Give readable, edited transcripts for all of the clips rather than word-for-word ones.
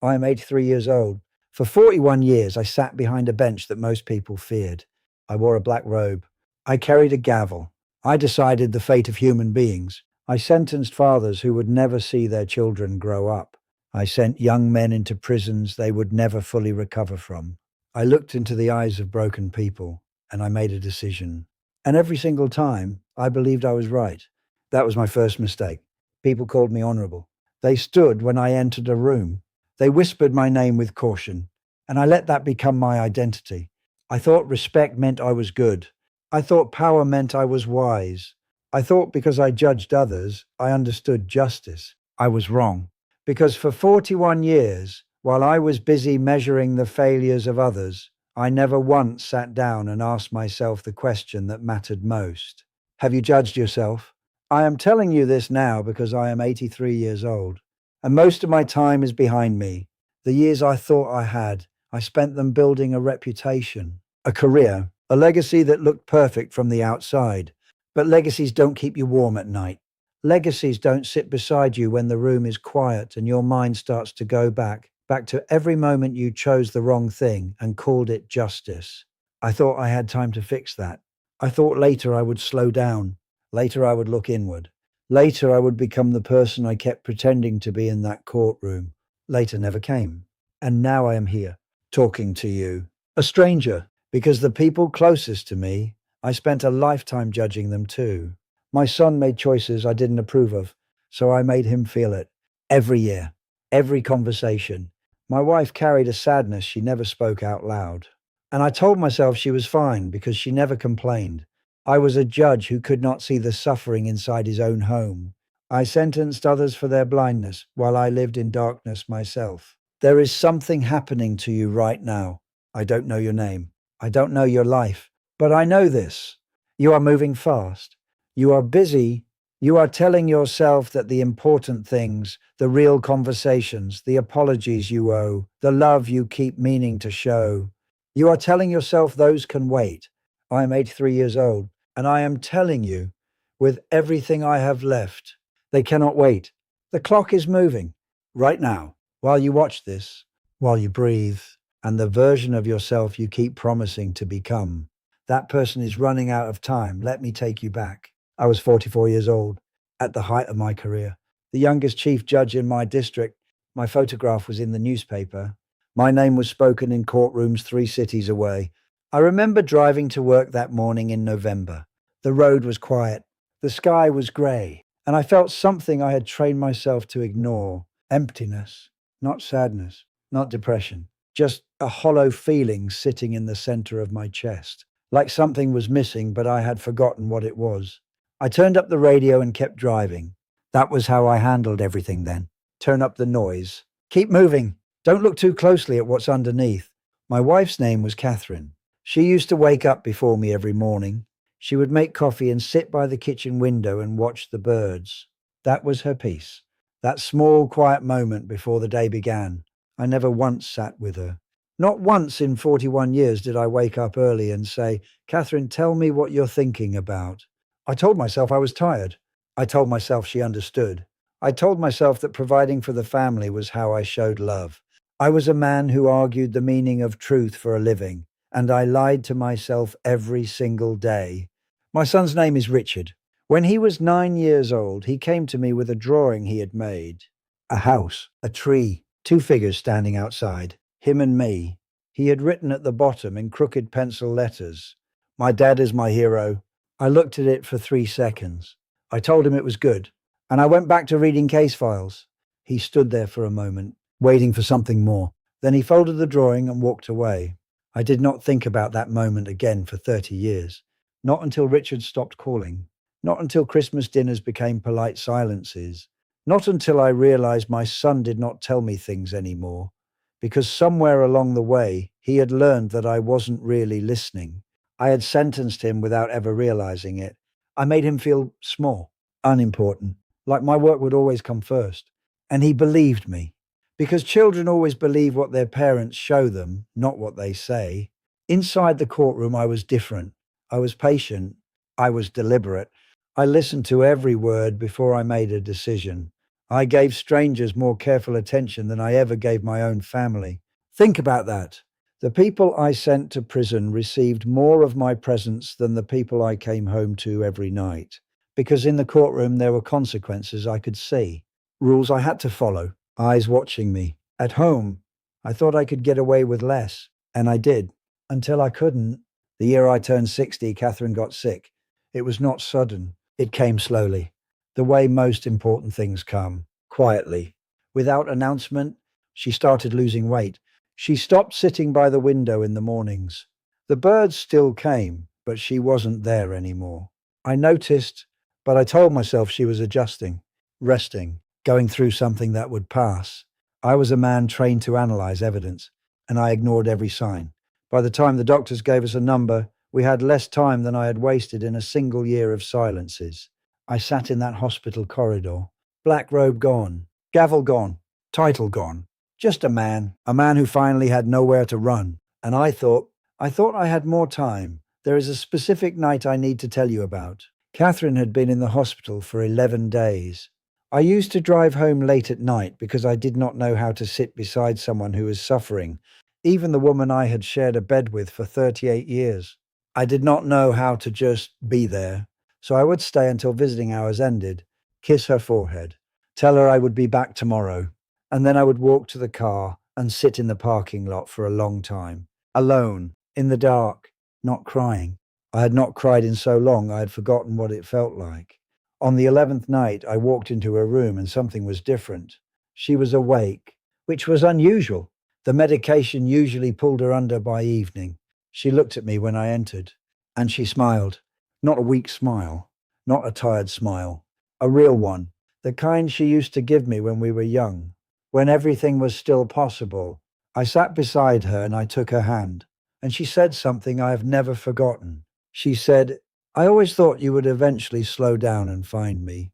I am 83 years old. For 41 years, I sat behind a bench that most people feared. I wore a black robe. I carried a gavel. I decided the fate of human beings. I sentenced fathers who would never see their children grow up. I sent young men into prisons they would never fully recover from. I looked into the eyes of broken people, and I made a decision. And every single time, I believed I was right. That was my first mistake. People called me honorable. They stood when I entered a room. They whispered my name with caution, and I let that become my identity. I thought respect meant I was good. I thought power meant I was wise. I thought because I judged others, I understood justice. I was wrong. Because for 41 years, while I was busy measuring the failures of others, I never once sat down and asked myself the question that mattered most. Have you judged yourself? I am telling you this now because I am 83 years old, and most of my time is behind me. The years I thought I had, I spent them building a reputation, a career, a legacy that looked perfect from the outside. But legacies don't keep you warm at night. Legacies don't sit beside you when the room is quiet and your mind starts to go back to every moment you chose the wrong thing and called it justice. I thought I had time to fix that. I thought later I would slow down. Later I would look inward. Later I would become the person I kept pretending to be in that courtroom. Later never came. And now I am here, talking to you, a stranger, because the people closest to me, I spent a lifetime judging them too. My son made choices I didn't approve of, so I made him feel it. Every year, every conversation. My wife carried a sadness she never spoke out loud. And I told myself she was fine because she never complained. I was a judge who could not see the suffering inside his own home. I sentenced others for their blindness while I lived in darkness myself. There is something happening to you right now. I don't know your name. I don't know your life. But I know this. You are moving fast. You are busy. You are telling yourself that the important things, the real conversations, the apologies you owe, the love you keep meaning to show, you are telling yourself those can wait. I am 83 years old, and I am telling you, with everything I have left, they cannot wait. The clock is moving right now, while you watch this, while you breathe, and the version of yourself you keep promising to become. That person is running out of time. Let me take you back. I was 44 years old, at the height of my career, the youngest chief judge in my district. My photograph was in the newspaper. My name was spoken in courtrooms 3 cities away. I remember driving to work that morning in November. The road was quiet. The sky was grey, and I felt something I had trained myself to ignore. Emptiness, not sadness, not depression, just a hollow feeling sitting in the center of my chest, like something was missing, but I had forgotten what it was. I turned up the radio and kept driving. That was how I handled everything then. Turn up the noise. Keep moving. Don't look too closely at what's underneath. My wife's name was Catherine. She used to wake up before me every morning. She would make coffee and sit by the kitchen window and watch the birds. That was her peace. That small, quiet moment before the day began. I never once sat with her. Not once in 41 years did I wake up early and say, Catherine, tell me what you're thinking about. I told myself I was tired. I told myself she understood. I told myself that providing for the family was how I showed love. I was a man who argued the meaning of truth for a living, and I lied to myself every single day. My son's name is Richard. When he was 9 years old, he came to me with a drawing he had made. A house, a tree, 2 figures standing outside, him and me. He had written at the bottom in crooked pencil letters, "My dad is my hero." I looked at it for 3 seconds. I told him it was good, and I went back to reading case files. He stood there for a moment, waiting for something more. Then he folded the drawing and walked away. I did not think about that moment again for 30 years. Not until Richard stopped calling. Not until Christmas dinners became polite silences. Not until I realized my son did not tell me things anymore. Because somewhere along the way, he had learned that I wasn't really listening. I had sentenced him without ever realizing it. I made him feel small, unimportant, like my work would always come first. And he believed me. Because children always believe what their parents show them, not what they say. Inside the courtroom, I was different. I was patient. I was deliberate. I listened to every word before I made a decision. I gave strangers more careful attention than I ever gave my own family. Think about that. The people I sent to prison received more of my presence than the people I came home to every night. Because in the courtroom there were consequences I could see, rules I had to follow, eyes watching me. At home, I thought I could get away with less, and I did, until I couldn't. The year I turned 60, Catherine got sick. It was not sudden, it came slowly. The way most important things come, quietly. Without announcement, she started losing weight. She stopped sitting by the window in the mornings. The birds still came, but she wasn't there anymore. I noticed, but I told myself she was adjusting, resting, going through something that would pass. I was a man trained to analyze evidence, and I ignored every sign. By the time the doctors gave us a number, we had less time than I had wasted in a single year of silences. I sat in that hospital corridor. Black robe gone, gavel gone, title gone. Just a man who finally had nowhere to run. And I thought I had more time. There is a specific night I need to tell you about. Catherine had been in the hospital for 11 days. I used to drive home late at night because I did not know how to sit beside someone who was suffering, even the woman I had shared a bed with for 38 years. I did not know how to just be there, so I would stay until visiting hours ended, kiss her forehead, tell her I would be back tomorrow, and then I would walk to the car and sit in the parking lot for a long time, alone, in the dark, not crying. I had not cried in so long I had forgotten what it felt like. On the 11th night, I walked into her room and something was different. She was awake, which was unusual. The medication usually pulled her under by evening. She looked at me when I entered, and she smiled. Not a weak smile, not a tired smile, a real one, the kind she used to give me when we were young, when everything was still possible. I sat beside her and I took her hand, and she said something I have never forgotten. She said, I always thought you would eventually slow down and find me.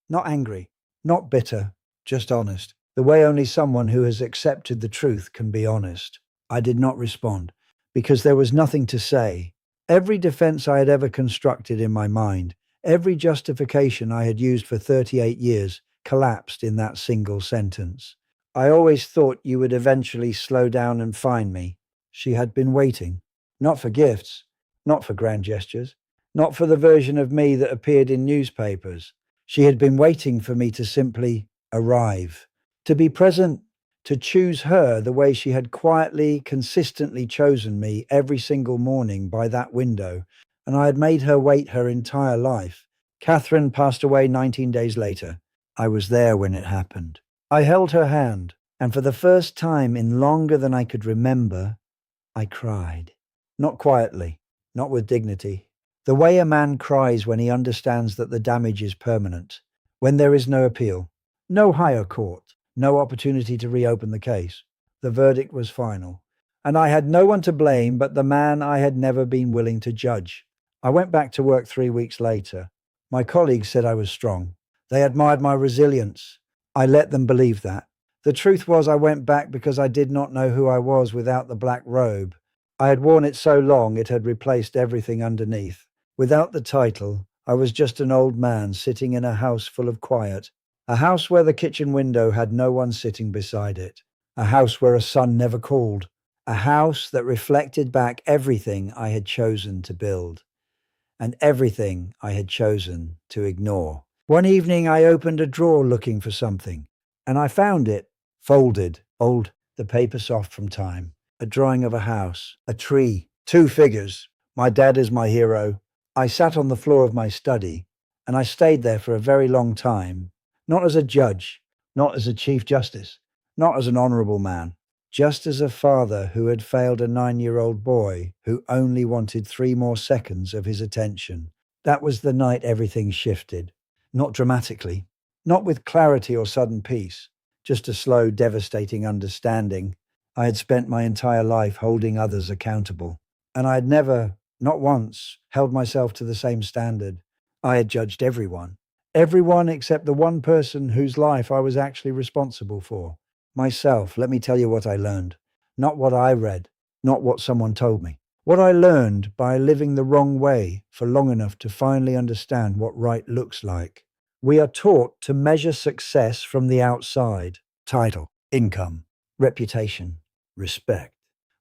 Not angry, not bitter, just honest. The way only someone who has accepted the truth can be honest. I did not respond, because there was nothing to say. Every defense I had ever constructed in my mind, every justification I had used for 38 years, collapsed in that single sentence. I always thought you would eventually slow down and find me. She had been waiting, not for gifts, not for grand gestures, not for the version of me that appeared in newspapers. She had been waiting for me to simply arrive, to be present, to choose her the way she had quietly, consistently chosen me every single morning by that window, and I had made her wait her entire life. Catherine passed away 19 days later. I was there when it happened. I held her hand, and for the first time in longer than I could remember, I cried. Not quietly, not with dignity. The way a man cries when he understands that the damage is permanent, when there is no appeal, no higher court, no opportunity to reopen the case. The verdict was final, and I had no one to blame but the man I had never been willing to judge. I went back to work 3 weeks later. My colleagues said I was strong. They admired my resilience. I let them believe that. The truth was I went back because I did not know who I was without the black robe. I had worn it so long it had replaced everything underneath. Without the title, I was just an old man sitting in a house full of quiet, a house where the kitchen window had no one sitting beside it, a house where a son never called, a house that reflected back everything I had chosen to build and everything I had chosen to ignore. One evening I opened a drawer looking for something, and I found it, folded, old, the paper soft from time, a drawing of a house, a tree, two figures. My dad is my hero. I sat on the floor of my study, and I stayed there for a very long time, not as a judge, not as a chief justice, not as an honorable man, just as a father who had failed a 9-year-old boy who only wanted 3 more seconds of his attention. That was the night everything shifted. Not dramatically, not with clarity or sudden peace, just a slow, devastating understanding. I had spent my entire life holding others accountable, and I had never, not once, held myself to the same standard. I had judged everyone. Everyone except the one person whose life I was actually responsible for. Myself. Let me tell you what I learned. Not what I read, not what someone told me. What I learned by living the wrong way for long enough to finally understand what right looks like. We are taught to measure success from the outside: title, income, reputation, respect.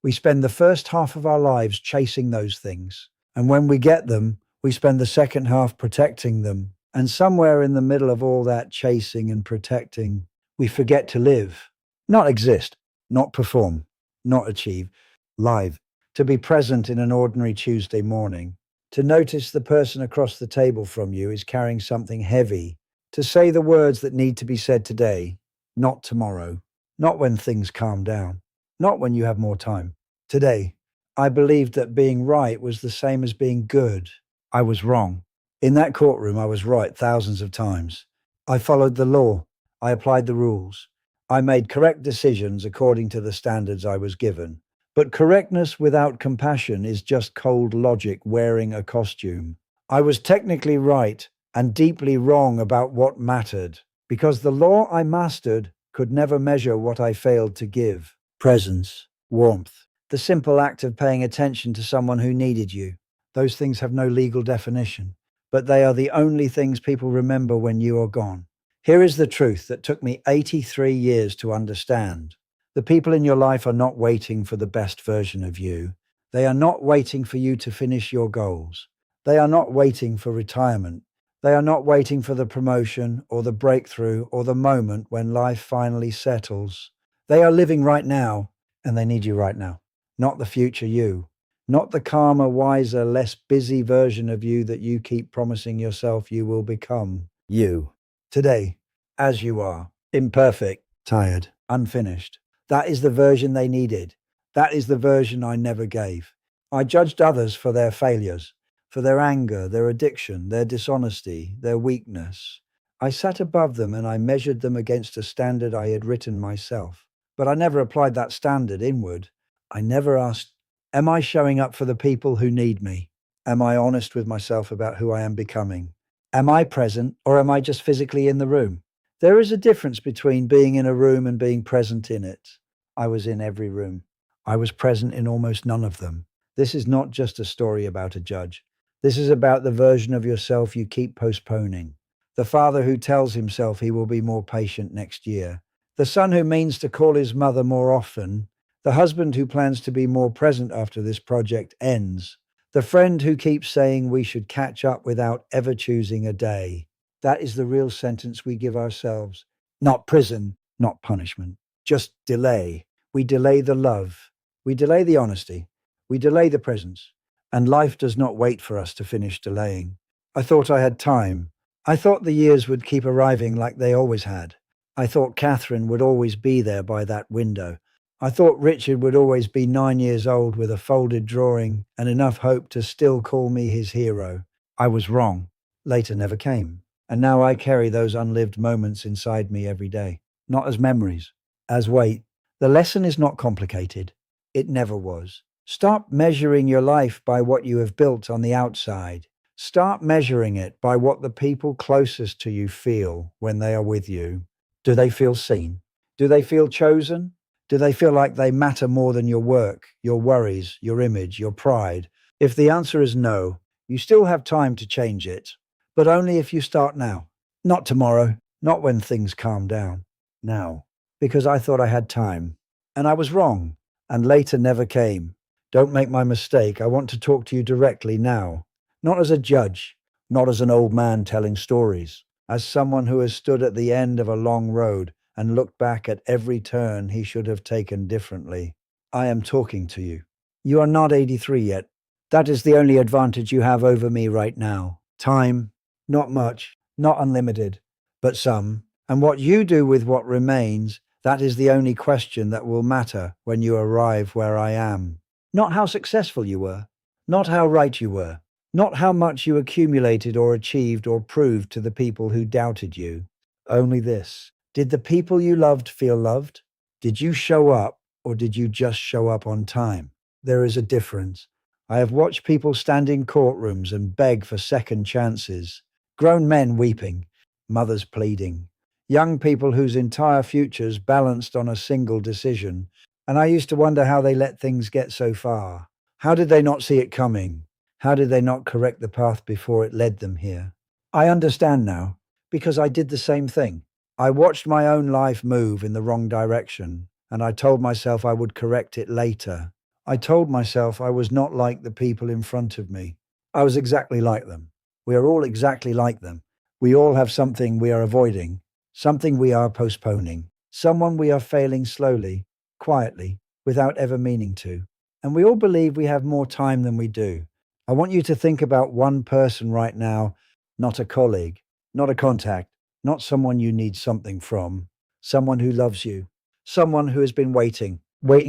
We spend the first half of our lives chasing those things. And when we get them, we spend the second half protecting them. And somewhere in the middle of all that chasing and protecting, we forget to live, not exist, not perform, not achieve, live, to be present in an ordinary Tuesday morning, to notice the person across the table from you is carrying something heavy, to say the words that need to be said today, not tomorrow, not when things calm down, not when you have more time. Today, I believed that being right was the same as being good. I was wrong. In that courtroom, I was right thousands of times. I followed the law. I applied the rules. I made correct decisions according to the standards I was given. But correctness without compassion is just cold logic wearing a costume. I was technically right and deeply wrong about what mattered, because the law I mastered could never measure what I failed to give: presence, warmth, the simple act of paying attention to someone who needed you. Those things have no legal definition, but they are the only things people remember when you are gone. Here is the truth that took me 83 years to understand. The people in your life are not waiting for the best version of you. They are not waiting for you to finish your goals. They are not waiting for retirement. They are not waiting for the promotion or the breakthrough or the moment when life finally settles. They are living right now, and they need you right now. Not the future you. Not the calmer, wiser, less busy version of you that you keep promising yourself you will become. You. Today, as you are, imperfect, tired, unfinished. That is the version they needed. That is the version I never gave. I judged others for their failures, for their anger, their addiction, their dishonesty, their weakness. I sat above them and I measured them against a standard I had written myself. But I never applied that standard inward. I never asked, am I showing up for the people who need me? Am I honest with myself about who I am becoming? Am I present, or am I just physically in the room? There is a difference between being in a room and being present in it. I was in every room. I was present in almost none of them. This is not just a story about a judge. This is about the version of yourself you keep postponing. The father who tells himself he will be more patient next year. The son who means to call his mother more often. The husband who plans to be more present after this project ends. The friend who keeps saying we should catch up without ever choosing a day. That is the real sentence we give ourselves. Not prison, not punishment. Just delay. We delay the love. We delay the honesty. We delay the presence. And life does not wait for us to finish delaying. I thought I had time. I thought the years would keep arriving like they always had. I thought Catherine would always be there by that window. I thought Richard would always be 9 years old with a folded drawing and enough hope to still call me his hero. I was wrong. Later never came. And now I carry those unlived moments inside me every day. Not as memories, as weight. The lesson is not complicated. It never was. Stop measuring your life by what you have built on the outside. Start measuring it by what the people closest to you feel when they are with you. Do they feel seen? Do they feel chosen? Do they feel like they matter more than your work, your worries, your image, your pride? If the answer is no, you still have time to change it, but only if you start now. Not tomorrow, not when things calm down. Now, because I thought I had time. And I was wrong, and later never came. Don't make my mistake. I want to talk to you directly now. Not as a judge, not as an old man telling stories, as someone who has stood at the end of a long road and looked back at every turn he should have taken differently. I am talking to you. You are not 83 yet. That is the only advantage you have over me right now. Time, not much, not unlimited, but some. And what you do with what remains, that is the only question that will matter when you arrive where I am. Not how successful you were, not how right you were, not how much you accumulated or achieved or proved to the people who doubted you. Only this. Did the people you loved feel loved? Did you show up, or did you just show up on time? There is a difference. I have watched people stand in courtrooms and beg for second chances. Grown men weeping, mothers pleading, young people whose entire futures balanced on a single decision. And I used to wonder how they let things get so far. How did they not see it coming? How did they not correct the path before it led them here? I understand now, Because I did the same thing. I watched my own life move in the wrong direction, and I told myself I would correct it later. I told myself I was not like the people in front of me. I was exactly like them. We are all exactly like them. We all have something we are avoiding, something we are postponing, someone we are failing slowly, quietly, without ever meaning to. And we all believe we have more time than we do. I want you to think about one person right now, not a colleague, not a contact, not someone you need something from, someone who loves you, someone who has been waiting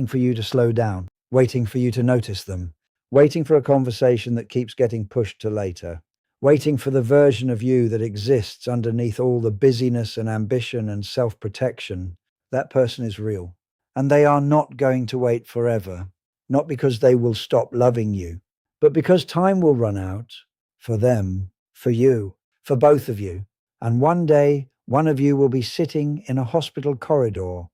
for you to slow down, waiting for you to notice them, waiting for a conversation that keeps getting pushed to later, waiting for the version of you that exists underneath all the busyness and ambition and self protection. That person is real. And they are not going to wait forever, not because they will stop loving you, but because time will run out for them, for you, for both of you. And one day, one of you will be sitting in a hospital corridor,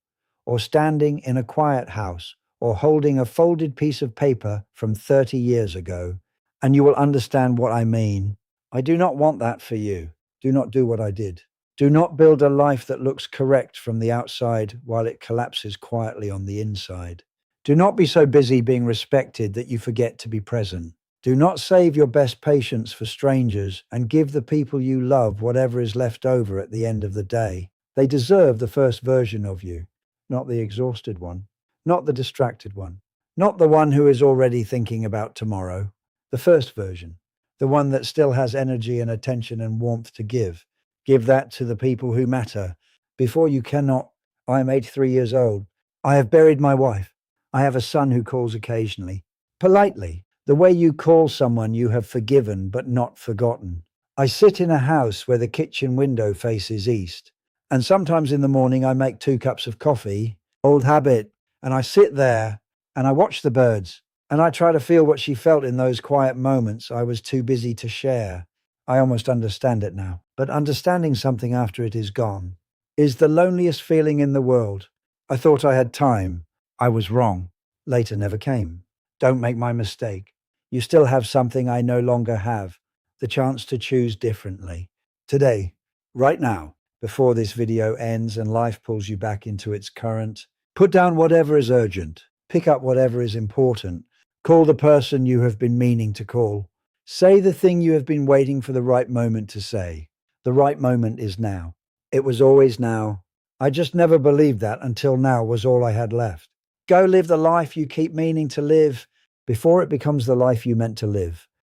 or standing in a quiet house, or holding a folded piece of paper from 30 years ago, and you will understand what I mean. I do not want that for you. Do not do what I did. Do not build a life that looks correct from the outside while it collapses quietly on the inside. Do not be so busy being respected that you forget to be present. Do not save your best patience for strangers and give the people you love whatever is left over at the end of the day. They deserve the first version of you, not the exhausted one, not the distracted one, not the one who is already thinking about tomorrow. The first version, the one that still has energy and attention and warmth to give. Give that to the people who matter. Before you cannot. I am 83 years old. I have buried my wife. I have a son who calls occasionally. Politely, the way you call someone you have forgiven but not forgotten. I sit in a house where the kitchen window faces east. And sometimes in the morning I make 2 cups of coffee, old habit, and I sit there and I watch the birds. And I try to feel what she felt in those quiet moments I was too busy to share. I almost understand it now. But understanding something after it is gone is the loneliest feeling in the world. I thought I had time. I was wrong. Later never came. Don't make my mistake. You still have something I no longer have, the chance to choose differently. Today, right now, before this video ends and life pulls you back into its current, put down whatever is urgent. Pick up whatever is important. Call the person you have been meaning to call. Say the thing you have been waiting for the right moment to say. The right moment is now. It was always now. I just never believed that until now was all I had left. Go live the life you keep meaning to live before it becomes the life you meant to live.